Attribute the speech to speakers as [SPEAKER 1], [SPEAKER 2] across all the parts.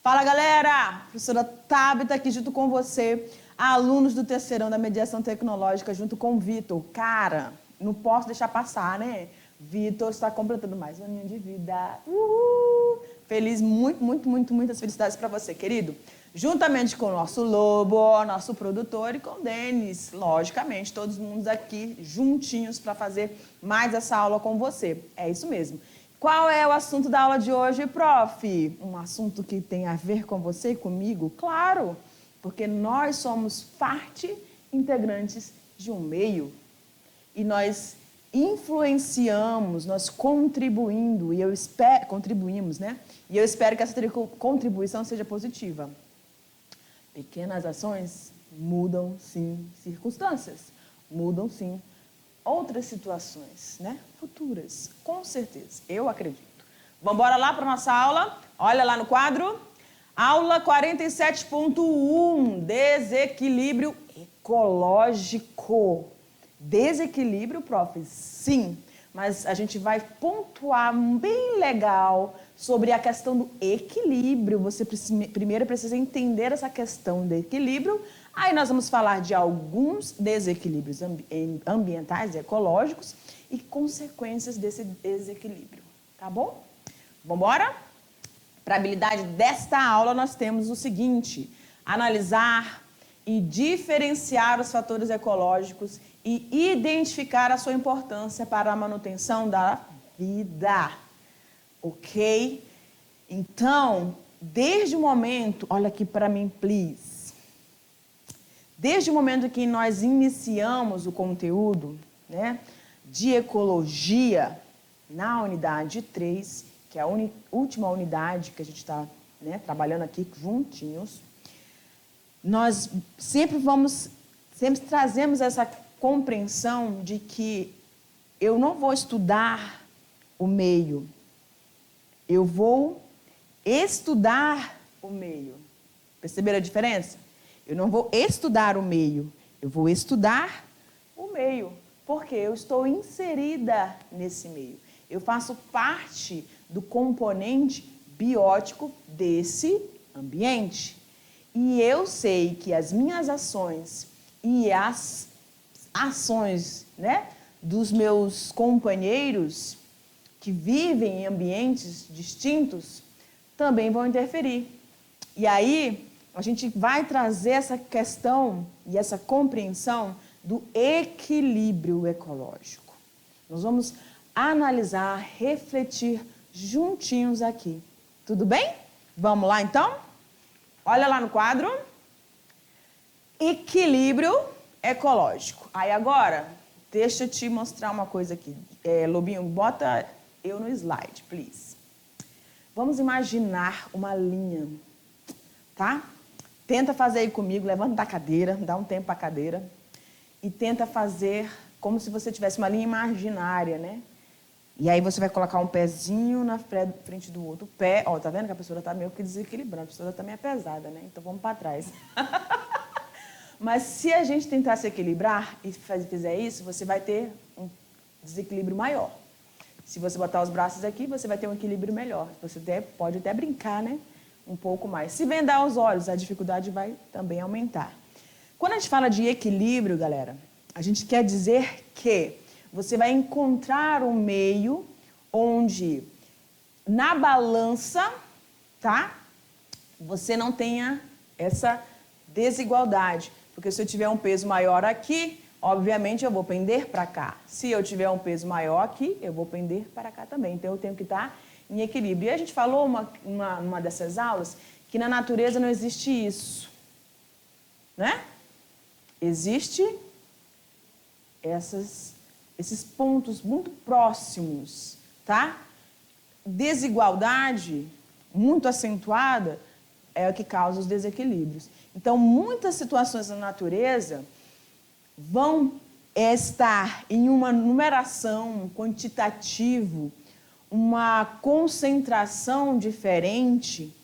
[SPEAKER 1] Fala, galera! Professora Tabita aqui junto com você, alunos do terceirão da mediação tecnológica, junto com o Vitor. Cara, não posso deixar passar, né? Vitor está completando mais um aninho de vida. Uhul! Feliz, muitas felicidades para você, querido. Juntamente com o nosso Lobo, nosso produtor, e com o Denis, logicamente, todos mundos aqui juntinhos para fazer mais essa aula com você. É isso mesmo. Qual é o assunto da aula de hoje, prof? Um assunto que tem a ver com você e comigo? Claro, porque nós somos parte integrantes de um meio e nós influenciamos, nós contribuindo, e eu espero, contribuímos, né? E eu espero que essa contribuição seja positiva. Pequenas ações mudam, sim, circunstâncias, mudam, sim, outras situações, né? Futuras, com certeza, eu acredito. Vamos embora lá para a nossa aula? Olha lá no quadro. Aula 47.1, desequilíbrio ecológico. Desequilíbrio, prof? Sim, mas a gente vai pontuar bem legal sobre a questão do equilíbrio. Você primeiro precisa entender essa questão do equilíbrio. Aí nós vamos falar de alguns desequilíbrios ambientais e ecológicos e consequências desse desequilíbrio, tá bom? Vamos embora? Para a habilidade desta aula nós temos o seguinte: analisar e diferenciar os fatores ecológicos e identificar a sua importância para a manutenção da vida, ok? Então, desde o momento, olha aqui para mim, please. Desde o momento que nós iniciamos o conteúdo, né, de ecologia na unidade 3, que é a última unidade que a gente está, né, trabalhando aqui juntinhos, nós sempre trazemos essa compreensão de que eu não vou estudar o meio, eu vou estudar o meio. Perceberam a diferença? Eu não vou estudar o meio, eu vou estudar o meio, porque eu estou inserida nesse meio. Eu faço parte do componente biótico desse ambiente. E eu sei que as minhas ações e as ações, né, dos meus companheiros que vivem em ambientes distintos também vão interferir. E aí a gente vai trazer essa questão e essa compreensão do equilíbrio ecológico. Nós vamos analisar, refletir juntinhos aqui. Tudo bem? Vamos lá, então? Olha lá no quadro. Equilíbrio ecológico. Aí agora, deixa eu te mostrar uma coisa aqui. Lobinho, bota eu no slide, please. Vamos imaginar uma linha, tá? Tenta fazer aí comigo, levanta da cadeira, dá um tempo para a cadeira e tenta fazer como se você tivesse uma linha imaginária, né? E aí você vai colocar um pezinho na frente do outro pé. Ó, tá vendo que a pessoa tá meio que desequilibrando, a pessoa também é pesada, né? Então vamos para trás. Mas se a gente tentar se equilibrar e fizer isso, você vai ter um desequilíbrio maior. Se você botar os braços aqui, você vai ter um equilíbrio melhor. Você pode até brincar, né? Um pouco mais. Se vendar os olhos, a dificuldade vai também aumentar. Quando a gente fala de equilíbrio, galera, a gente quer dizer que você vai encontrar um meio onde, na balança, tá? Você não tenha essa desigualdade. Porque se eu tiver um peso maior aqui, obviamente eu vou pender para cá. Se eu tiver um peso maior aqui, eu vou pender para cá também. Então eu tenho que estar em equilíbrio. E a gente falou uma dessas aulas que na natureza não existe isso, né? Existe esses pontos muito próximos, tá? Desigualdade muito acentuada é o que causa os desequilíbrios. Então, muitas situações na natureza vão estar em uma numeração, um quantitativo, uma concentração diferente,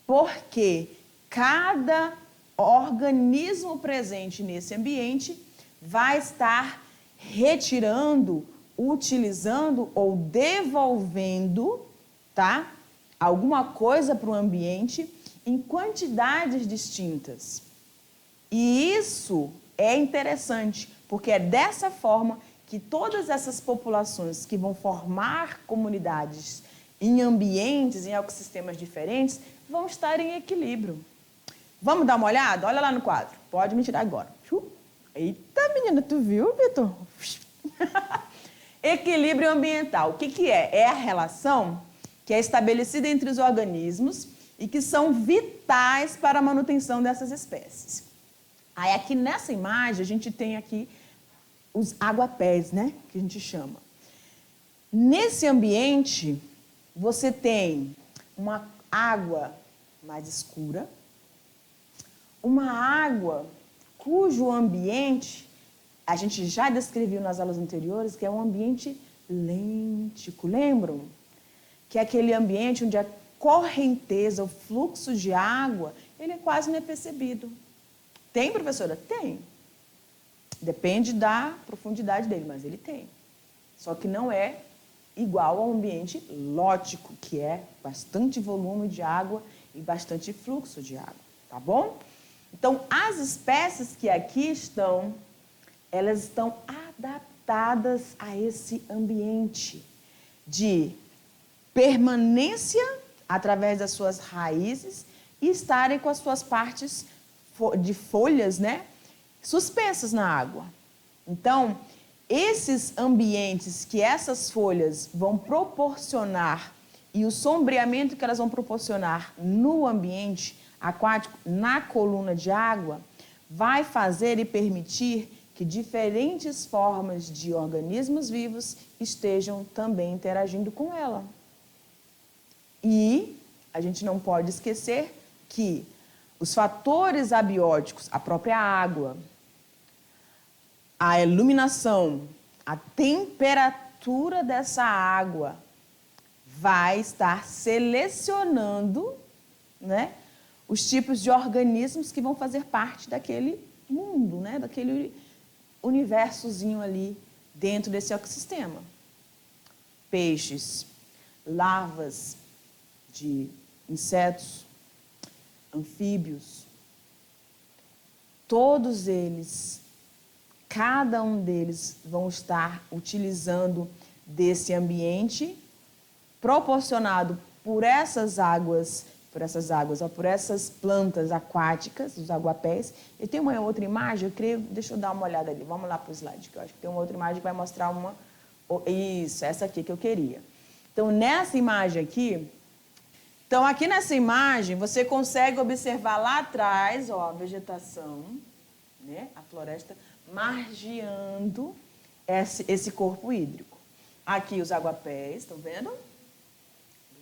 [SPEAKER 1] porque cada organismo presente nesse ambiente vai estar retirando, utilizando ou devolvendo, tá? Alguma coisa para o ambiente em quantidades distintas. E isso é interessante, porque é dessa forma que todas essas populações que vão formar comunidades em ambientes, em ecossistemas diferentes, vão estar em equilíbrio. Vamos dar uma olhada? Olha lá no quadro. Pode me tirar agora. Eita, menina, tu viu, Vitor? Equilíbrio ambiental. O que é? É a relação que é estabelecida entre os organismos e que são vitais para a manutenção dessas espécies. Aí aqui nessa imagem a gente tem aqui os aguapés, né? Que a gente chama. Nesse ambiente, você tem uma água mais escura, uma água cujo ambiente, a gente já descreveu nas aulas anteriores, que é um ambiente lêntico, lembram? Que é aquele ambiente onde a correnteza, o fluxo de água, ele é quase não é percebido. Tem, professora? Tem. Depende da profundidade dele, mas ele tem. Só que não é igual ao ambiente lótico, que é bastante volume de água e bastante fluxo de água, tá bom? Então, as espécies que aqui estão, elas estão adaptadas a esse ambiente de permanência através das suas raízes e estarem com as suas partes de folhas, né, suspensas na água. Então, esses ambientes que essas folhas vão proporcionar e o sombreamento que elas vão proporcionar no ambiente aquático, na coluna de água, vai fazer e permitir que diferentes formas de organismos vivos estejam também interagindo com ela. E a gente não pode esquecer que os fatores abióticos, a própria água, a iluminação, a temperatura dessa água vai estar selecionando, né, os tipos de organismos que vão fazer parte daquele mundo, né, daquele universozinho ali dentro desse ecossistema. Peixes, larvas de insetos, anfíbios, todos eles, cada um deles vão estar utilizando desse ambiente proporcionado por essas águas, por essas plantas aquáticas, os aguapés. E tem uma outra imagem, eu creio, deixa eu dar uma olhada ali, vamos lá para o slide, que eu acho que tem uma outra imagem que vai mostrar uma... Isso, essa aqui que eu queria. Então, nessa imagem aqui, então aqui nessa imagem, você consegue observar lá atrás, ó, a vegetação, né, a floresta, margeando esse corpo hídrico. Aqui os aguapés, estão vendo?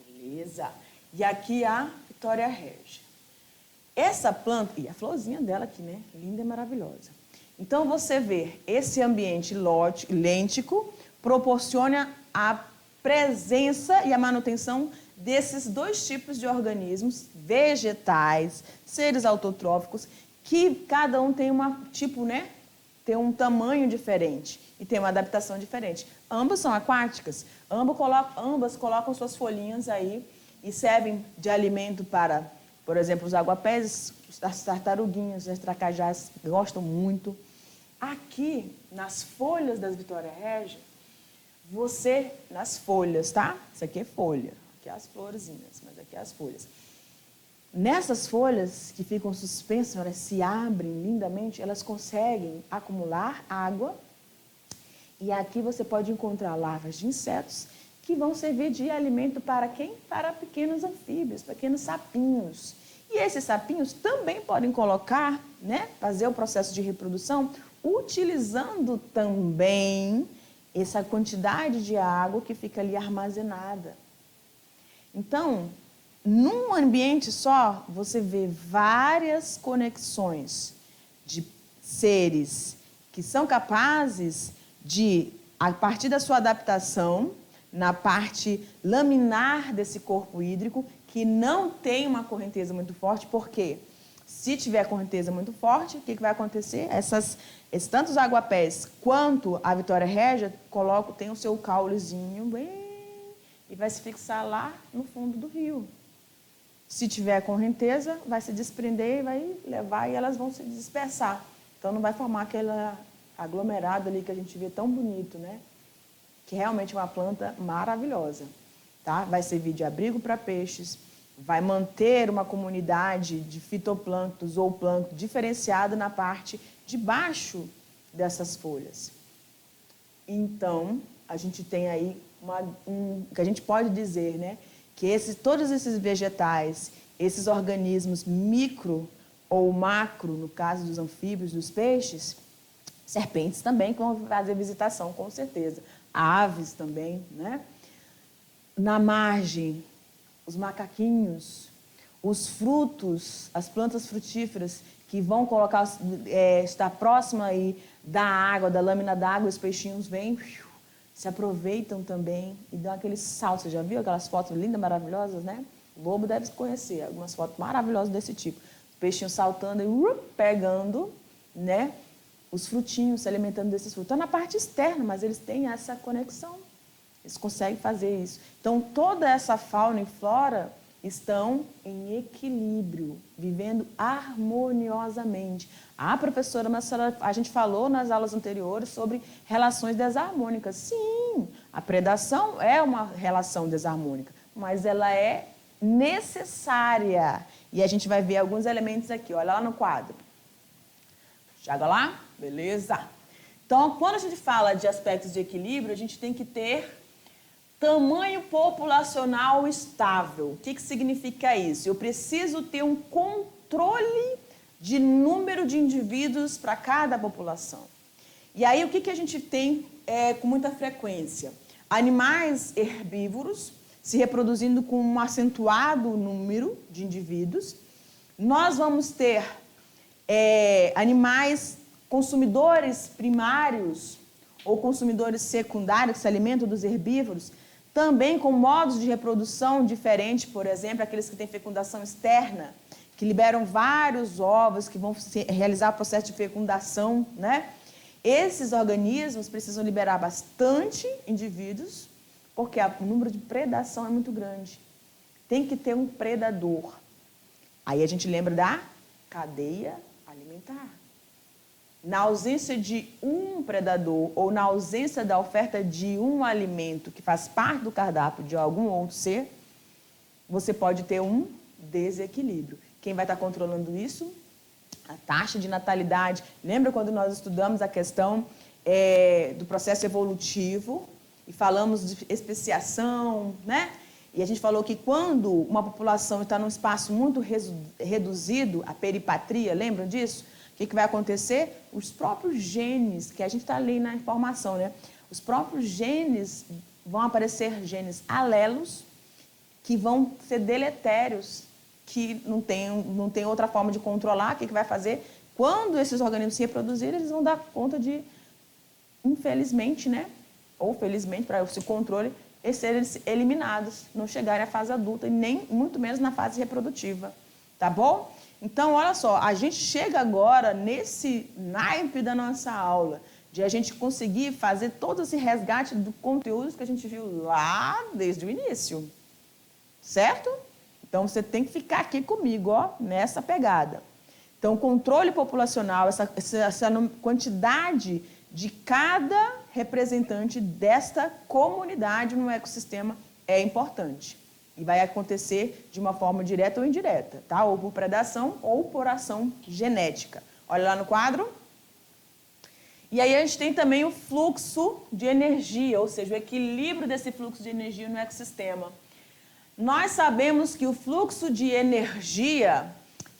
[SPEAKER 1] Beleza. E aqui a Vitória Régia. Essa planta, e a florzinha dela aqui, né? Linda e maravilhosa. Então, você vê esse ambiente lêntico proporciona a presença e a manutenção desses dois tipos de organismos vegetais, seres autotróficos, que cada um tem tem um tamanho diferente e tem uma adaptação diferente. Ambas são aquáticas, ambas colocam suas folhinhas aí e servem de alimento para, por exemplo, os aguapés, as tartaruguinhas, as tracajás gostam muito. Aqui, nas folhas das Vitória Régia, nas folhas, tá? Isso aqui é folha, aqui é as florzinhas, mas aqui é as folhas. Nessas folhas que ficam suspensas, elas se abrem lindamente, elas conseguem acumular água. E aqui você pode encontrar larvas de insetos que vão servir de alimento para quem? Para pequenos anfíbios, pequenos sapinhos. E esses sapinhos também podem colocar, né, fazer o processo de reprodução utilizando também essa quantidade de água que fica ali armazenada. Então, num ambiente só, você vê várias conexões de seres que são capazes de, a partir da sua adaptação, na parte laminar desse corpo hídrico, que não tem uma correnteza muito forte, porque se tiver correnteza muito forte, o que vai acontecer? Tanto os aguapés quanto a Vitória Régia tem o seu caulezinho bem e vai se fixar lá no fundo do rio. Se tiver correnteza, vai se desprender e vai levar e elas vão se dispersar. Então não vai formar aquele aglomerado ali que a gente vê tão bonito, né? Que realmente é uma planta maravilhosa, tá? Vai servir de abrigo para peixes, vai manter uma comunidade de fitoplânctons ou plâncton diferenciado na parte de baixo dessas folhas. Então, a gente tem aí que a gente pode dizer, né, que todos esses vegetais, esses organismos micro ou macro, no caso dos anfíbios, dos peixes, serpentes também que vão fazer visitação, com certeza. Aves também, né? Na margem, os macaquinhos, os frutos, as plantas frutíferas que vão estar próxima aí da água, da lâmina d'água, os peixinhos vêm, se aproveitam também e dão aquele salto. Você já viu aquelas fotos lindas, maravilhosas, né? O lobo deve conhecer algumas fotos maravilhosas desse tipo. Os peixinhos saltando e pegando, né? Os frutinhos, se alimentando desses frutos. Estão na parte externa, mas eles têm essa conexão. Eles conseguem fazer isso. Então, toda essa fauna e flora estão em equilíbrio, vivendo harmoniosamente. Professora, mas a gente falou nas aulas anteriores sobre relações desarmônicas. Sim, a predação é uma relação desarmônica, mas ela é necessária. E a gente vai ver alguns elementos aqui. Olha lá no quadro. Chega lá? Beleza. Então, quando a gente fala de aspectos de equilíbrio, a gente tem que ter tamanho populacional estável. O que significa isso? Eu preciso ter um controle de número de indivíduos para cada população. E aí, o que a gente tem com muita frequência? Animais herbívoros se reproduzindo com um acentuado número de indivíduos. Nós vamos ter animais consumidores primários ou consumidores secundários que se alimentam dos herbívoros, também com modos de reprodução diferentes, por exemplo, aqueles que têm fecundação externa, que liberam vários ovos, que vão realizar o processo de fecundação, né? Esses organismos precisam liberar bastante indivíduos, porque o número de predação é muito grande. Tem que ter um predador. Aí a gente lembra da cadeia alimentar. Na ausência de um predador ou na ausência da oferta de um alimento que faz parte do cardápio de algum outro ser, você pode ter um desequilíbrio. Quem vai estar controlando isso? A taxa de natalidade. Lembra quando nós estudamos a questão do processo evolutivo e falamos de especiação, né? E a gente falou que quando uma população está num espaço muito reduzido, a peripatria, lembram disso? O que vai acontecer? Os próprios genes, que a gente está ali na informação, né? Os próprios genes, vão aparecer genes alelos, que vão ser deletérios, que não tem outra forma de controlar. O que vai fazer? Quando esses organismos se reproduzirem, eles vão dar conta de, infelizmente, né? Ou felizmente, para esse controle, eles serem eliminados, não chegarem à fase adulta e nem muito menos na fase reprodutiva. Tá bom? Então, olha só, a gente chega agora nesse naipe da nossa aula, de a gente conseguir fazer todo esse resgate do conteúdo que a gente viu lá desde o início. Certo? Então, você tem que ficar aqui comigo, ó, nessa pegada. Então, controle populacional, essa quantidade de cada representante desta comunidade no ecossistema é importante. E vai acontecer de uma forma direta ou indireta, tá? Ou por predação ou por ação genética. Olha lá no quadro. E aí a gente tem também o fluxo de energia, ou seja, o equilíbrio desse fluxo de energia no ecossistema. Nós sabemos que o fluxo de energia,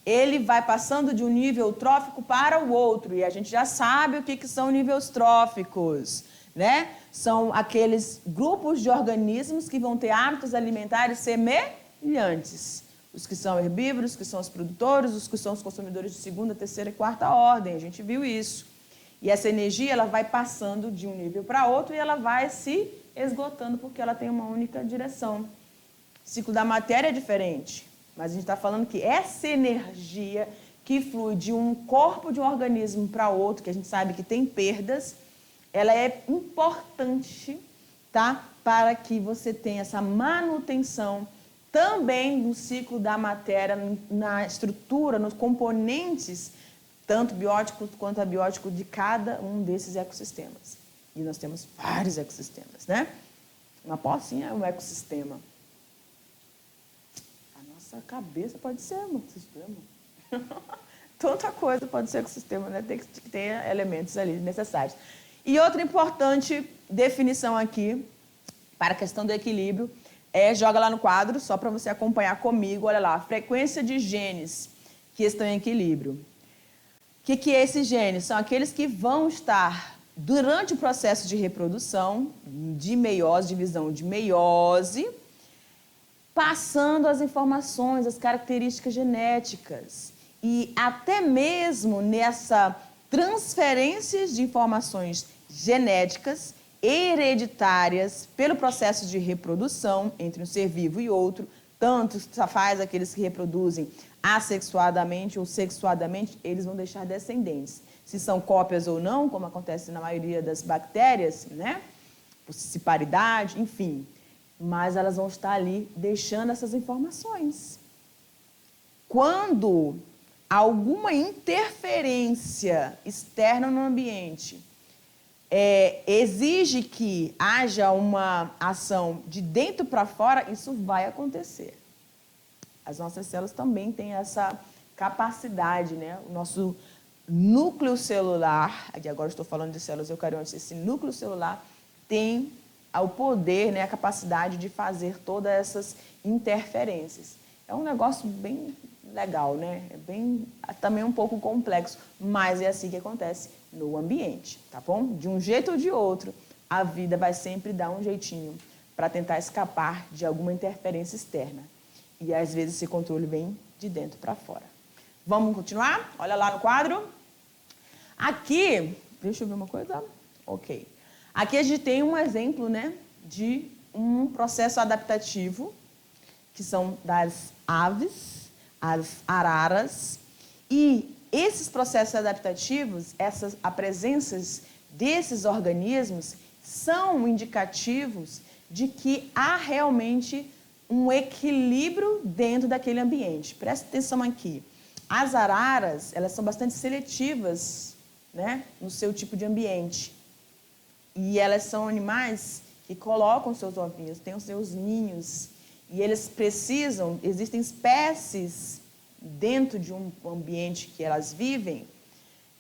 [SPEAKER 1] ele vai passando de um nível trófico para o outro. E a gente já sabe o que são níveis tróficos, né? São aqueles grupos de organismos que vão ter hábitos alimentares semelhantes. Os que são herbívoros, os que são os produtores, os que são os consumidores de segunda, terceira e quarta ordem. A gente viu isso. E essa energia, ela vai passando de um nível para outro e ela vai se esgotando porque ela tem uma única direção. O ciclo da matéria é diferente, mas a gente está falando que essa energia que flui de um corpo de um organismo para outro, que a gente sabe que tem perdas, ela é importante, tá? Para que você tenha essa manutenção também no ciclo da matéria, na estrutura, nos componentes, tanto bióticos quanto abióticos de cada um desses ecossistemas. E nós temos vários ecossistemas, né? Uma pocinha é um ecossistema. A nossa cabeça pode ser um ecossistema. Tanta coisa pode ser ecossistema, né? Tem que ter elementos ali necessários. E outra importante definição aqui, para a questão do equilíbrio, joga lá no quadro, só para você acompanhar comigo, olha lá, a frequência de genes que estão em equilíbrio. O que é esses genes? São aqueles que vão estar durante o processo de reprodução, de meiose, divisão de meiose, passando as informações, as características genéticas. E até mesmo nessa transferência de informações genéticas hereditárias pelo processo de reprodução entre um ser vivo e outro, tanto faz aqueles que reproduzem assexuadamente ou sexuadamente, eles vão deixar descendentes. Se são cópias ou não, como acontece na maioria das bactérias, né? Por ciparidade, enfim. Mas elas vão estar ali deixando essas informações. Quando alguma interferência externa no ambiente exige que haja uma ação de dentro para fora, isso vai acontecer. As nossas células também têm essa capacidade, né? O nosso núcleo celular, aqui agora estou falando de células eucariotas, esse núcleo celular tem o poder, né, a capacidade de fazer todas essas interferências. É um negócio bem legal, né? É também um pouco complexo, mas é assim que acontece no ambiente, tá bom? De um jeito ou de outro, a vida vai sempre dar um jeitinho para tentar escapar de alguma interferência externa. E às vezes esse controle vem de dentro para fora. Vamos continuar? Olha lá no quadro. Aqui, deixa eu ver uma coisa. Ok. Aqui a gente tem um exemplo, né, de um processo adaptativo, que são das aves, as araras. E esses processos adaptativos, a presença desses organismos, são indicativos de que há realmente um equilíbrio dentro daquele ambiente. Presta atenção aqui. As araras, elas são bastante seletivas, né, no seu tipo de ambiente. E elas são animais que colocam seus ovinhos, têm os seus ninhos. E eles precisam, existem espécies dentro de um ambiente que elas vivem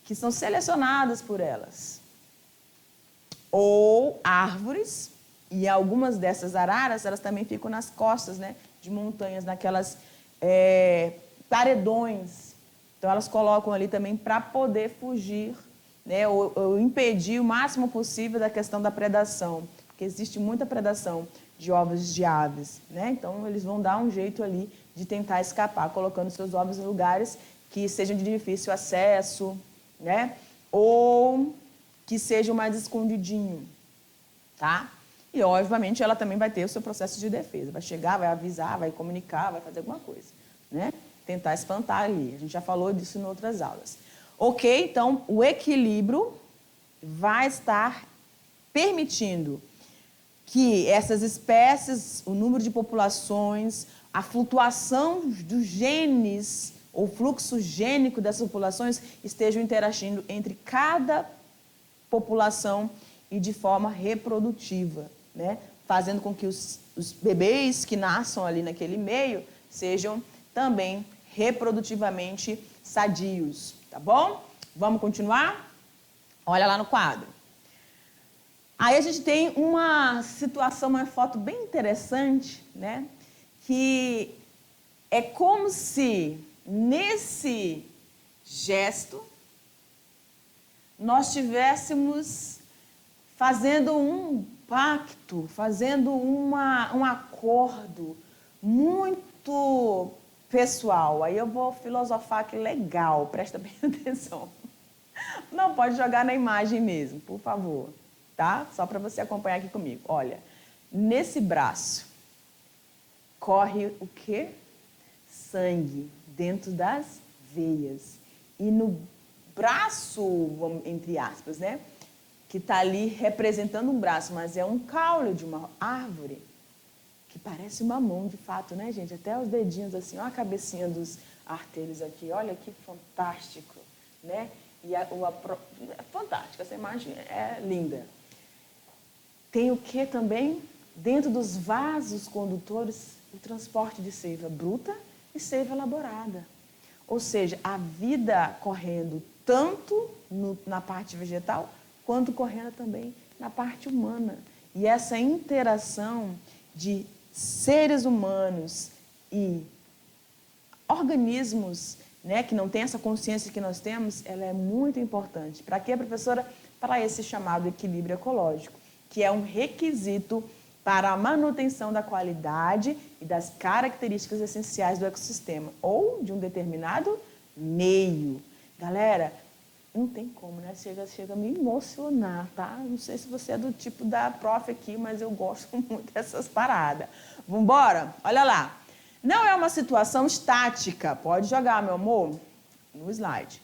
[SPEAKER 1] que são selecionadas por elas. Ou árvores, e algumas dessas araras, elas também ficam nas costas, né, de montanhas, naquelas paredões. Então, elas colocam ali também para poder fugir, né, ou impedir o máximo possível da questão da predação, porque existe muita predação de ovos de aves, né? Então, eles vão dar um jeito ali de tentar escapar, colocando seus ovos em lugares que sejam de difícil acesso, né? Ou que sejam mais escondidinho, tá? E, obviamente, ela também vai ter o seu processo de defesa. Vai chegar, vai avisar, vai comunicar, vai fazer alguma coisa, né? Tentar espantar ali. A gente já falou disso em outras aulas. Ok? Então, o equilíbrio vai estar permitindo que essas espécies, o número de populações, a flutuação dos genes, o fluxo gênico dessas populações estejam interagindo entre cada população e de forma reprodutiva, né? Fazendo com que os bebês que nasçam ali naquele meio sejam também reprodutivamente sadios, tá bom? Vamos continuar? Olha lá no quadro. Aí a gente tem uma situação, uma foto bem interessante, né? Que é como se nesse gesto nós estivéssemos fazendo um pacto, fazendo um acordo muito pessoal. Aí eu vou filosofar aqui legal, presta bem atenção. Não pode jogar na imagem mesmo, por favor, tá? Só para você acompanhar aqui comigo. Olha, nesse braço corre o quê? Sangue dentro das veias. E no braço, entre aspas, né? Que está ali representando um braço, mas é um caule de uma árvore. que parece uma mão, de fato, né, gente? Até os dedinhos assim, olha a cabecinha dos artelhos aqui, olha que fantástico, né? E é fantástica, essa imagem é linda. Tem o que também? Dentro dos vasos condutores, o transporte de seiva bruta e seiva elaborada. Ou seja, a vida correndo tanto na parte vegetal, quanto correndo também na parte humana. E essa interação de seres humanos e organismos, né, que não têm essa consciência que nós temos, ela é muito importante. Para quê, professora? Para esse chamado equilíbrio ecológico, que é um requisito para a manutenção da qualidade e das características essenciais do ecossistema ou de um determinado meio. Galera, não tem como, né? Chega a me emocionar, tá? Não sei se você é do tipo da prof aqui, mas eu gosto muito dessas paradas. Vambora? Olha lá. Não é uma situação estática. Pode jogar, meu amor, no slide.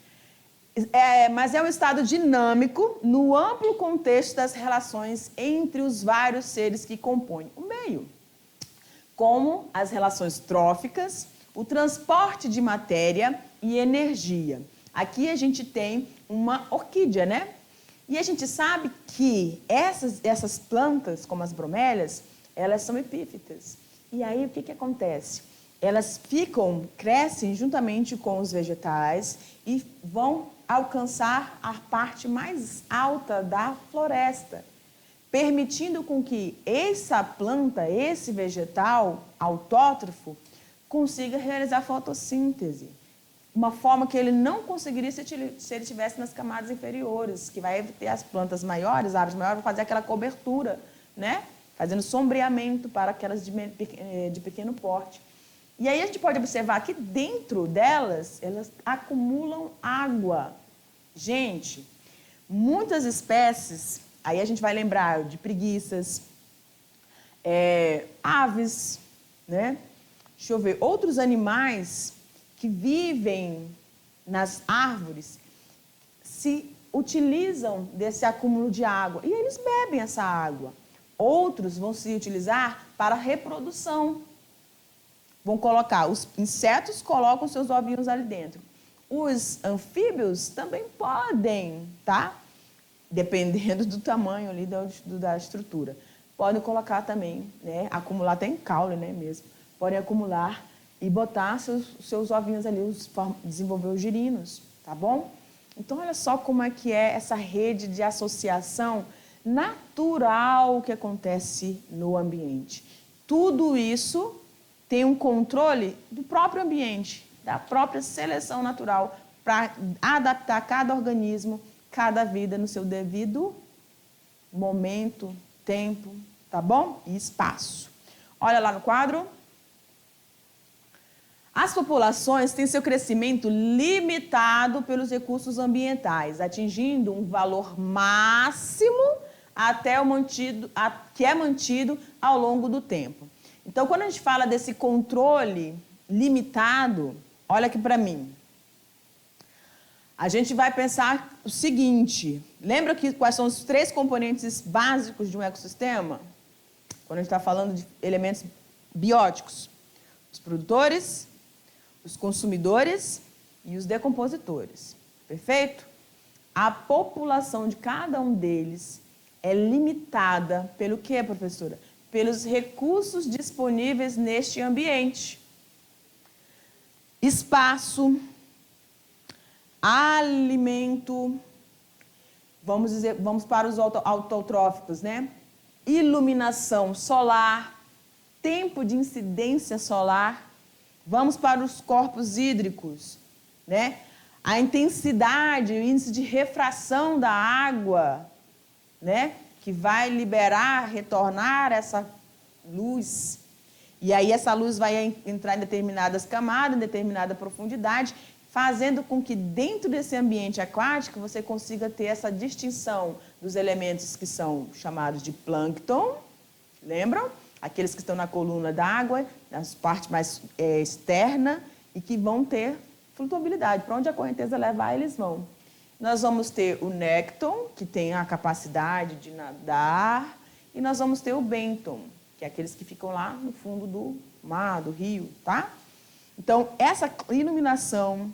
[SPEAKER 1] Mas é um estado dinâmico no amplo contexto das relações entre os vários seres que compõem o meio, como as relações tróficas, o transporte de matéria e energia. Aqui a gente tem uma orquídea, né? E a gente sabe que essas plantas, como as bromélias, elas são epífitas. E aí o que acontece? Elas crescem juntamente com os vegetais e vão alcançar a parte mais alta da floresta, permitindo com que essa planta, esse vegetal autótrofo, consiga realizar fotossíntese. Uma forma que ele não conseguiria se ele estivesse nas camadas inferiores, que vai ter as plantas maiores, árvores maiores, vão fazer aquela cobertura, né? Fazendo sombreamento para aquelas de pequeno porte. E aí a gente pode observar que dentro delas, elas acumulam água. Gente, muitas espécies, aí a gente vai lembrar de preguiças, aves, né? Deixa eu ver, outros animais que vivem nas árvores se utilizam desse acúmulo de água e eles bebem essa água. Outros vão se utilizar para reprodução. Vão colocar, os insetos colocam seus ovinhos ali dentro. Os anfíbios também podem, tá? Dependendo do tamanho ali da estrutura. Podem colocar também, né? Acumular até em caule, né, mesmo. Podem acumular e botar seus ovinhos ali, desenvolver os girinos, tá bom? Então, olha só como é que é essa rede de associação natural que acontece no ambiente. Tudo isso tem um controle do próprio ambiente, da própria seleção natural, para adaptar cada organismo, cada vida no seu devido momento, tempo, tá bom? E espaço. Olha lá no quadro. As populações têm seu crescimento limitado pelos recursos ambientais, atingindo um valor máximo que é mantido ao longo do tempo. Então, quando a gente fala desse controle limitado, olha aqui para mim. A gente vai pensar o seguinte, lembra quais são os 3 componentes básicos de um ecossistema? Quando a gente está falando de elementos bióticos, os produtores, os consumidores e os decompositores. Perfeito? A população de cada um deles é limitada pelo quê, professora? Pelos recursos disponíveis neste ambiente. Espaço, alimento, vamos para os autotróficos, né? Iluminação solar, tempo de incidência solar. Vamos para os corpos hídricos, né? A intensidade, o índice de refração da água, né? Que vai retornar essa luz. E aí essa luz vai entrar em determinadas camadas, em determinada profundidade, fazendo com que dentro desse ambiente aquático você consiga ter essa distinção dos elementos que são chamados de plâncton, lembram? Aqueles que estão na coluna d'água, nas partes mais externa e que vão ter flutuabilidade. Para onde a correnteza levar, eles vão. Nós vamos ter o nécton, que tem a capacidade de nadar, e nós vamos ter o bênton, que que é aqueles que ficam lá no fundo do mar, do rio, tá? Então, essa iluminação,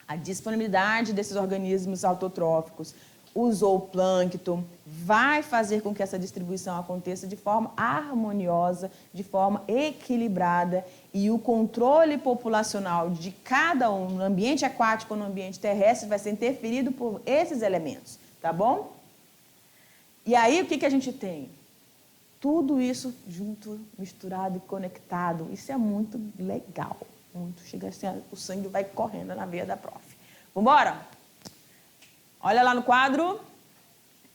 [SPEAKER 1] a disponibilidade desses organismos autotróficos, o zooplâncton, vai fazer com que essa distribuição aconteça de forma harmoniosa, de forma equilibrada, e o controle populacional de cada um, no ambiente aquático ou no ambiente terrestre, vai ser interferido por esses elementos, tá bom? E aí, o que a gente tem? Tudo isso junto, misturado e conectado. Isso é muito legal. Muito. Chega assim, o sangue vai correndo na veia da prof. Vamos embora? Olha lá no quadro.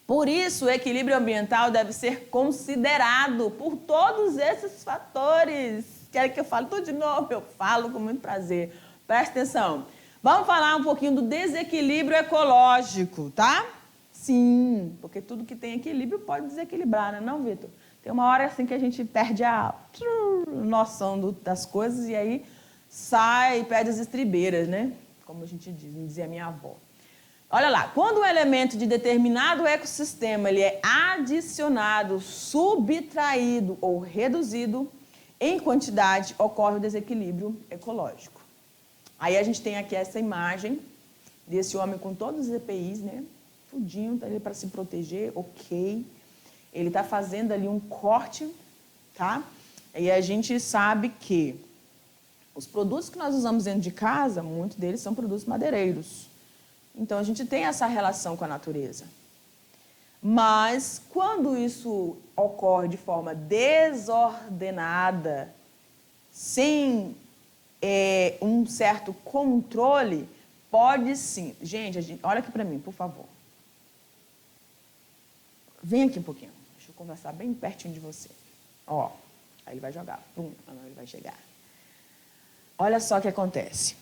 [SPEAKER 1] Por isso, o equilíbrio ambiental deve ser considerado por todos esses fatores. Querem que eu fale tudo de novo? Eu falo com muito prazer. Presta atenção. Vamos falar um pouquinho do desequilíbrio ecológico, tá? Sim, porque tudo que tem equilíbrio pode desequilibrar, né? Não, Vitor? Tem uma hora assim que a gente perde a noção das coisas e aí sai, perde as estribeiras, né? Como a gente diz, me dizia a minha avó. Olha lá, quando um elemento de determinado ecossistema ele é adicionado, subtraído ou reduzido em quantidade, ocorre o desequilíbrio ecológico. Aí a gente tem aqui essa imagem desse homem com todos os EPIs, né? Tudinho, tá ali para se proteger, ok. Ele está fazendo ali um corte, tá? E a gente sabe que os produtos que nós usamos dentro de casa, muitos deles são produtos madeireiros. Então, a gente tem essa relação com a natureza. Mas, quando isso ocorre de forma desordenada, sem um certo controle, pode sim. Gente, olha aqui para mim, por favor. Vem aqui um pouquinho. Deixa eu conversar bem pertinho de você. Ó, aí ele vai jogar. Pum, não, ele vai chegar. Olha só o que acontece.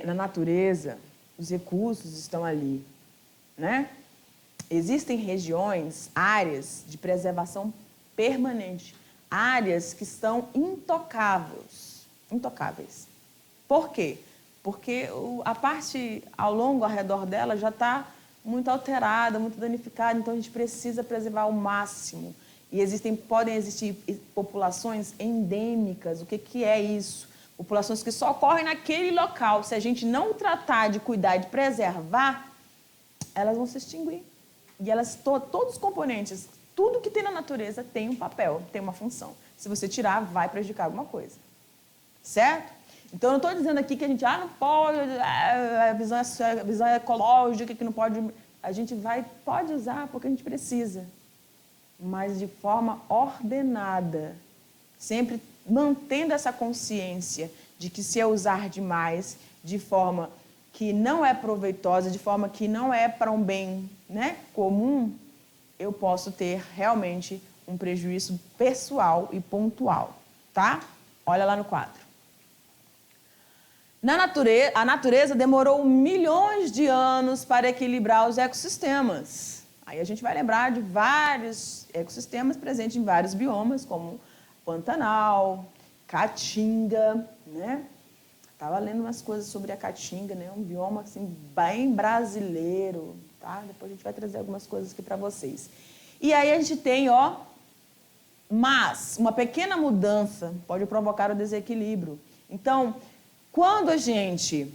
[SPEAKER 1] Na natureza, os recursos estão ali, né? Existem regiões, áreas de preservação permanente, áreas que estão intocáveis. Por quê? Porque a parte ao longo, ao redor dela, já está muito alterada, muito danificada, então a gente precisa preservar ao máximo. E podem existir populações endêmicas. O que é isso? Populações que só ocorrem naquele local. Se a gente não tratar de cuidar, de preservar, elas vão se extinguir. E todos os componentes, tudo que tem na natureza tem um papel, tem uma função. Se você tirar, vai prejudicar alguma coisa. Certo? Então, eu não estou dizendo aqui que a gente não pode, a visão ecológica, que não pode. A gente pode usar porque a gente precisa, mas de forma ordenada, sempre mantendo essa consciência de que se eu usar demais, de forma que não é proveitosa, de forma que não é para um bem, né, comum, eu posso ter realmente um prejuízo pessoal e pontual, tá? Olha lá no quadro. A natureza demorou milhões de anos para equilibrar os ecossistemas. Aí a gente vai lembrar de vários ecossistemas presentes em vários biomas, como Pantanal, Caatinga, né? Estava lendo umas coisas sobre a Caatinga, né? Um bioma assim, bem brasileiro, tá? Depois a gente vai trazer algumas coisas aqui para vocês. E aí a gente tem, mas uma pequena mudança pode provocar o desequilíbrio. Então, quando a gente...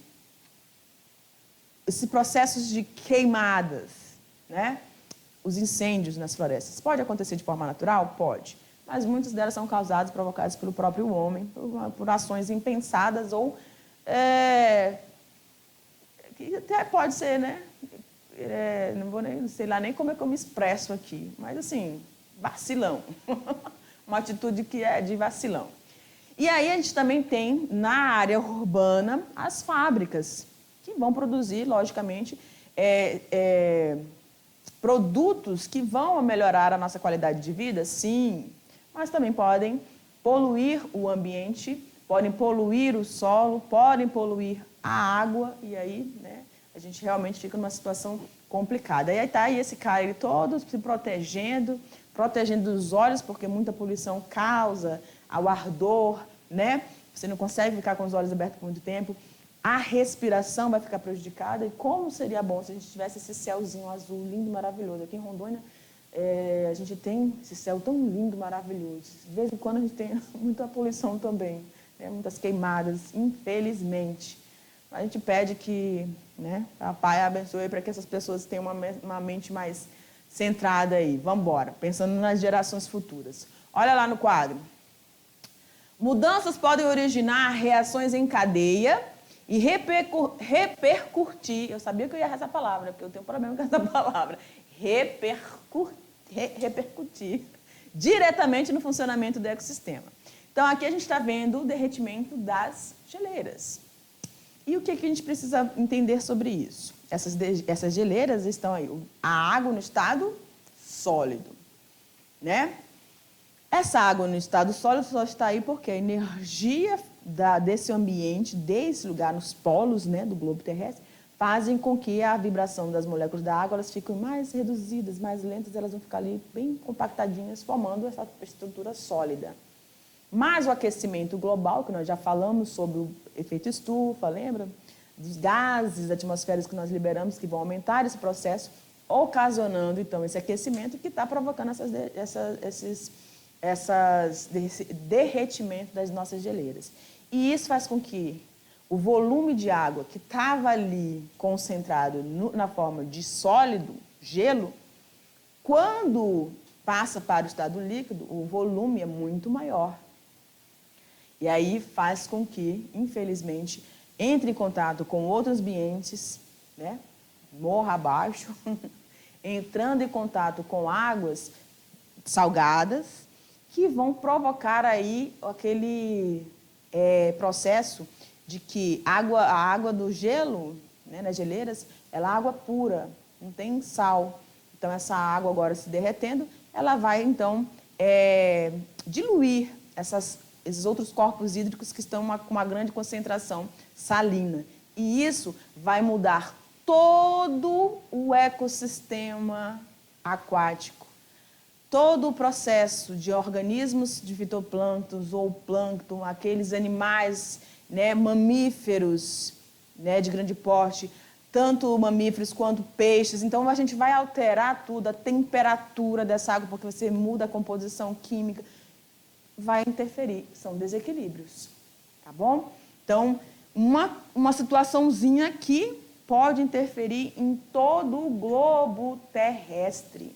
[SPEAKER 1] Esses processos de queimadas, né? Os incêndios nas florestas, pode acontecer de forma natural? Pode. Mas muitas delas são causadas, provocadas pelo próprio homem, por ações impensadas ou... que até pode ser, né? Não sei lá nem como é que eu me expresso aqui, mas assim, vacilão. Uma atitude que é de vacilão. E aí a gente também tem, na área urbana, as fábricas, que vão produzir, logicamente, produtos que vão melhorar a nossa qualidade de vida, sim, mas também podem poluir o ambiente, podem poluir o solo, podem poluir a água, e aí, né, a gente realmente fica numa situação complicada. E aí tá aí esse cara, ele todo se protegendo dos olhos, porque muita poluição causa ao ardor, né? Você não consegue ficar com os olhos abertos por muito tempo. A respiração vai ficar prejudicada. E como seria bom se a gente tivesse esse céuzinho azul lindo, maravilhoso. Aqui em Rondônia, a gente tem esse céu tão lindo, maravilhoso. De vez em quando a gente tem muita poluição também, né? Muitas queimadas, infelizmente. A gente pede que, né, a Pai abençoe para que essas pessoas tenham uma mente mais centrada aí. Vamos embora, pensando nas gerações futuras. Olha lá no quadro. Mudanças podem originar reações em cadeia e repercutir. Eu sabia que eu ia errar essa palavra, porque eu tenho um problema com essa palavra. Repercutir diretamente no funcionamento do ecossistema. Então, aqui a gente está vendo o derretimento das geleiras. E o que a gente precisa entender sobre isso? Essas geleiras estão aí, a água no estado sólido, né? Essa água no estado sólido só está aí porque a energia desse ambiente, desse lugar, nos polos, né, do globo terrestre, fazem com que a vibração das moléculas da água elas fiquem mais reduzidas, mais lentas, elas vão ficar ali bem compactadinhas, formando essa estrutura sólida. Mas o aquecimento global, que nós já falamos sobre o efeito estufa, lembra? Dos gases atmosféricos que nós liberamos, que vão aumentar esse processo, ocasionando, então, esse aquecimento que está provocando esse derretimento das nossas geleiras. E isso faz com que o volume de água que estava ali concentrado na forma de sólido, gelo, quando passa para o estado líquido, o volume é muito maior. E aí faz com que, infelizmente, entre em contato com outros ambientes, né, morra abaixo, entrando em contato com águas salgadas, que vão provocar aí aquele processo de que a água do gelo, né, nas geleiras, ela é água pura, não tem sal. Então, essa água agora se derretendo, ela vai, então, diluir esses outros corpos hídricos que estão com uma grande concentração salina. E isso vai mudar todo o ecossistema aquático. Todo o processo de organismos de fitoplânctons ou plâncton, aqueles animais, né, mamíferos, né, de grande porte, tanto mamíferos quanto peixes. Então, a gente vai alterar tudo, a temperatura dessa água, porque você muda a composição química, vai interferir. São desequilíbrios, tá bom? Então, uma situaçãozinha aqui pode interferir em todo o globo terrestre.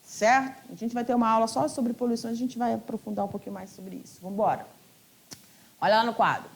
[SPEAKER 1] Certo? A gente vai ter uma aula só sobre poluição, a gente vai aprofundar um pouquinho mais sobre isso. Vamos embora. Olha lá no quadro.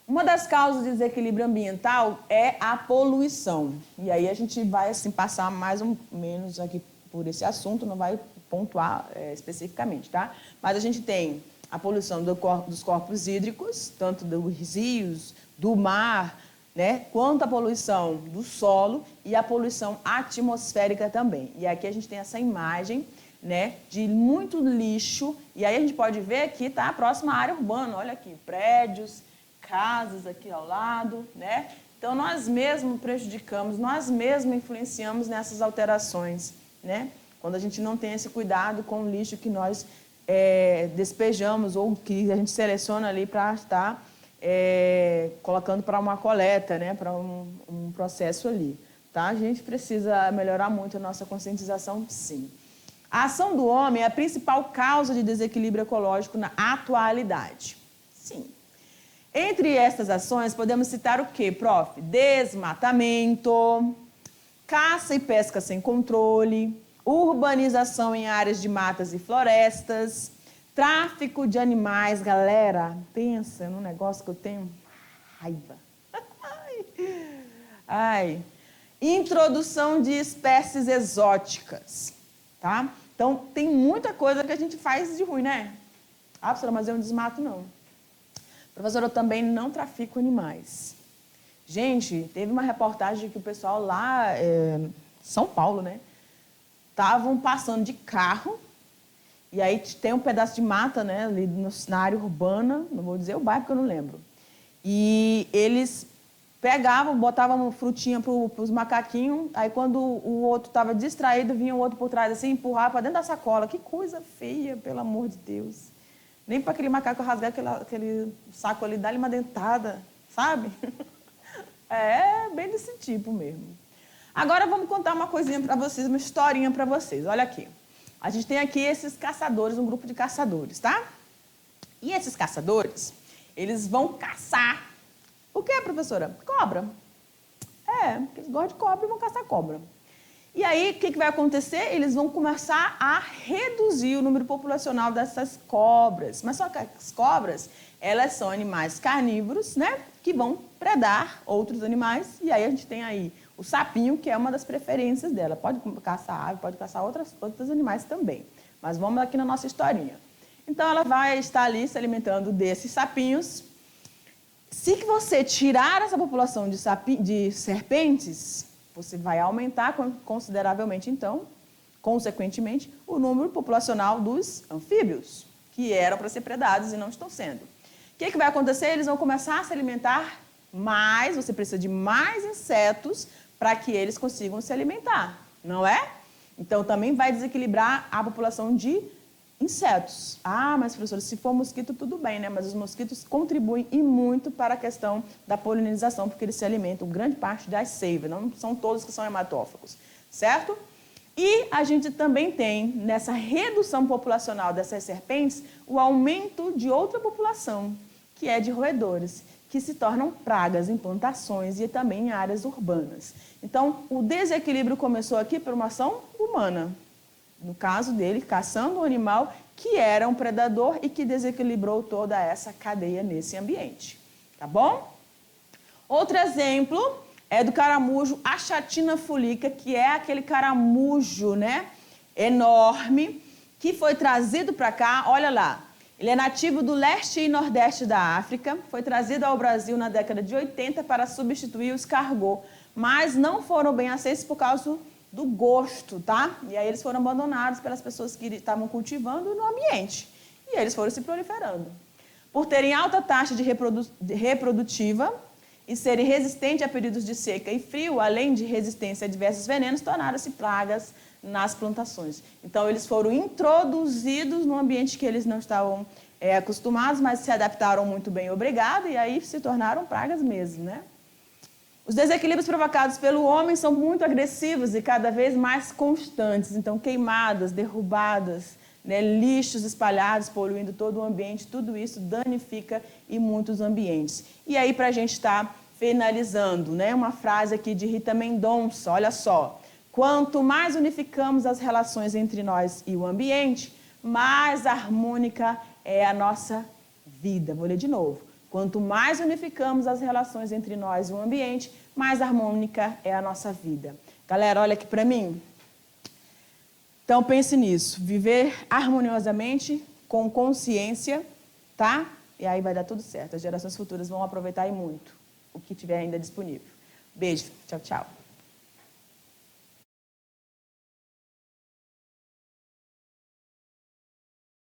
[SPEAKER 1] Uma das causas de desequilíbrio ambiental é a poluição. E aí a gente vai assim, passar mais ou menos aqui por esse assunto, não vai pontuar especificamente, tá? Mas a gente tem a poluição dos corpos hídricos, tanto dos rios, do mar, né, quanto a poluição do solo e a poluição atmosférica também. E aqui a gente tem essa imagem, né, de muito lixo, e aí a gente pode ver aqui, tá, a próxima área urbana, olha aqui, prédios, casas aqui ao lado, né? Então, nós mesmos prejudicamos, nós mesmos influenciamos nessas alterações, né? Quando a gente não tem esse cuidado com o lixo que nós despejamos ou que a gente seleciona ali para estar colocando para uma coleta, né, para um processo ali. Tá? A gente precisa melhorar muito a nossa conscientização, sim. A ação do homem é a principal causa de desequilíbrio ecológico na atualidade. Sim. Entre estas ações, podemos citar o quê, prof? Desmatamento, caça e pesca sem controle, urbanização em áreas de matas e florestas, tráfico de animais. Galera, pensa num negócio que eu tenho raiva. Ai. Introdução de espécies exóticas, tá? Então, tem muita coisa que a gente faz de ruim, né? Ah, professora, mas eu não desmato, não. Professora, eu também não trafico animais. Gente, teve uma reportagem que o pessoal lá, São Paulo, né? Estavam passando de carro, e aí tem um pedaço de mata, né, ali na área urbana, não vou dizer o bairro porque eu não lembro. E eles pegavam, botavam frutinha para os macaquinhos, aí quando o outro estava distraído, vinha o outro por trás assim, empurrava para dentro da sacola. Que coisa feia, pelo amor de Deus. Nem para aquele macaco rasgar aquele saco ali, dar-lhe uma dentada, sabe? É bem desse tipo mesmo. Agora vamos contar uma coisinha para vocês, uma historinha para vocês. Olha aqui. A gente tem aqui esses caçadores, um grupo de caçadores, tá? E esses caçadores, eles vão caçar. O que, professora? Cobra. Porque eles gostam de cobra e vão caçar cobra. E aí, o que vai acontecer? Eles vão começar a reduzir o número populacional dessas cobras. Mas só que as cobras, elas são animais carnívoros, né? Que vão predar outros animais. E aí a gente tem aí o sapinho, que é uma das preferências dela. Pode caçar ave, pode caçar outros animais também. Mas vamos aqui na nossa historinha. Então, ela vai estar ali se alimentando desses sapinhos. Se você tirar essa população de serpentes, você vai aumentar consideravelmente, então, consequentemente, o número populacional dos anfíbios, que eram para ser predados e não estão sendo. O que vai acontecer? Eles vão começar a se alimentar mais, você precisa de mais insetos para que eles consigam se alimentar, não é? Então, também vai desequilibrar a população de insetos. Ah, mas professora, se for mosquito, tudo bem, né? Mas os mosquitos contribuem e muito para a questão da polinização, porque eles se alimentam grande parte das seivas, não são todos que são hematófagos, certo? E a gente também tem, nessa redução populacional dessas serpentes, o aumento de outra população, que é de roedores, que se tornam pragas em plantações e também em áreas urbanas. Então, o desequilíbrio começou aqui por uma ação humana. No caso dele, caçando um animal que era um predador e que desequilibrou toda essa cadeia nesse ambiente. Tá bom? Outro exemplo é do caramujo Achatina fulica, que é aquele caramujo, né, enorme, que foi trazido para cá, olha lá. Ele é nativo do leste e nordeste da África, foi trazido ao Brasil na década de 80 para substituir o escargot, mas não foram bem aceitos por causa do gosto, tá? E aí eles foram abandonados pelas pessoas que estavam cultivando no ambiente. E eles foram se proliferando. Por terem alta taxa de reprodutiva e serem resistentes a períodos de seca e frio, além de resistência a diversos venenos, tornaram-se pragas nas plantações. Então, eles foram introduzidos num ambiente que eles não estavam acostumados, mas se adaptaram muito bem, obrigado, e aí se tornaram pragas mesmo, né? Os desequilíbrios provocados pelo homem são muito agressivos e cada vez mais constantes. Então, queimadas, derrubadas, né, lixos espalhados, poluindo todo o ambiente, tudo isso danifica e muitos ambientes. E aí, para a gente estar finalizando, né, uma frase aqui de Rita Mendonça, olha só. Quanto mais unificamos as relações entre nós e o ambiente, mais harmônica é a nossa vida. Vou ler de novo. Quanto mais unificamos as relações entre nós e o ambiente, mais harmônica é a nossa vida. Galera, olha aqui para mim. Então, pense nisso. Viver harmoniosamente, com consciência, tá? E aí vai dar tudo certo. As gerações futuras vão aproveitar e muito o que tiver ainda disponível. Beijo. Tchau, tchau.